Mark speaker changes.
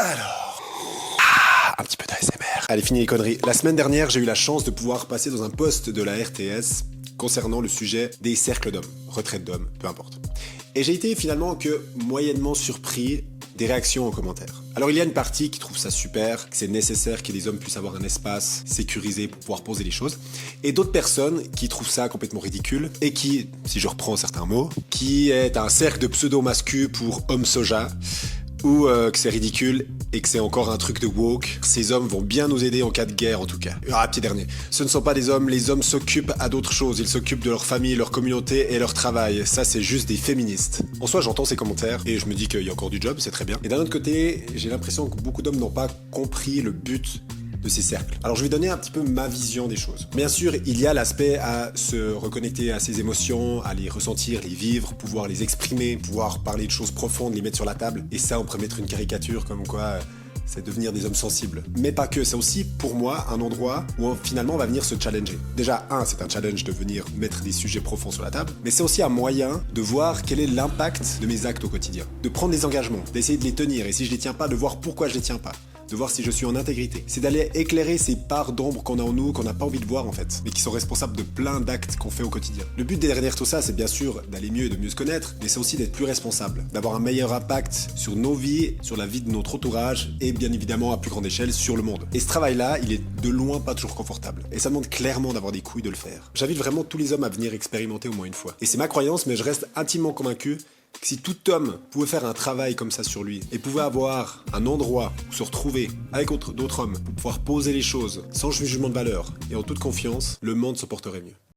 Speaker 1: Alors... un petit peu d'ASMR. Allez, fini les conneries. La semaine dernière, j'ai eu la chance de pouvoir passer dans un poste de la RTS concernant le sujet des cercles d'hommes, retraite d'hommes, peu importe. Et j'ai été finalement que moyennement surpris des réactions en commentaire. Alors il y a une partie qui trouve ça super, que c'est nécessaire que les hommes puissent avoir un espace sécurisé pour pouvoir poser les choses, et d'autres personnes qui trouvent ça complètement ridicule, et qui, si je reprends certains mots, qui est un cercle de pseudo-mascu pour homme soja, ou que c'est ridicule et que c'est encore un truc de woke. Ces hommes vont bien nous aider en cas de guerre en tout cas. Ah, petit dernier. Ce ne sont pas des hommes, les hommes s'occupent à d'autres choses. Ils s'occupent de leur famille, leur communauté et leur travail. Ça, c'est juste des féministes. En soi, j'entends ces commentaires et je me dis qu'il y a encore du job, c'est très bien. Et d'un autre côté, j'ai l'impression que beaucoup d'hommes n'ont pas compris le but de ces cercles. Alors je vais donner un petit peu ma vision des choses. Bien sûr, il y a l'aspect à se reconnecter à ses émotions, à les ressentir, les vivre, pouvoir les exprimer, pouvoir parler de choses profondes, les mettre sur la table. Et ça, on pourrait mettre une caricature comme quoi c'est devenir des hommes sensibles. Mais pas que, c'est aussi pour moi un endroit où finalement on va venir se challenger. Déjà, c'est un challenge de venir mettre des sujets profonds sur la table, mais c'est aussi un moyen de voir quel est l'impact de mes actes au quotidien. De prendre des engagements, d'essayer de les tenir, et si je les tiens pas, de voir pourquoi je les tiens pas. De voir si je suis en intégrité. C'est d'aller éclairer ces parts d'ombre qu'on a en nous, qu'on n'a pas envie de voir en fait, mais qui sont responsables de plein d'actes qu'on fait au quotidien. Le but derrière tout ça, c'est bien sûr d'aller mieux et de mieux se connaître, mais c'est aussi d'être plus responsable, d'avoir un meilleur impact sur nos vies, sur la vie de notre entourage, et bien évidemment à plus grande échelle sur le monde. Et ce travail-là, il est de loin pas toujours confortable. Et ça demande clairement d'avoir des couilles de le faire. J'invite vraiment tous les hommes à venir expérimenter au moins une fois. Et c'est ma croyance, mais je reste intimement convaincu que si tout homme pouvait faire un travail comme ça sur lui et pouvait avoir un endroit où se retrouver avec d'autres hommes pour pouvoir poser les choses sans jugement de valeur et en toute confiance, le monde se porterait mieux.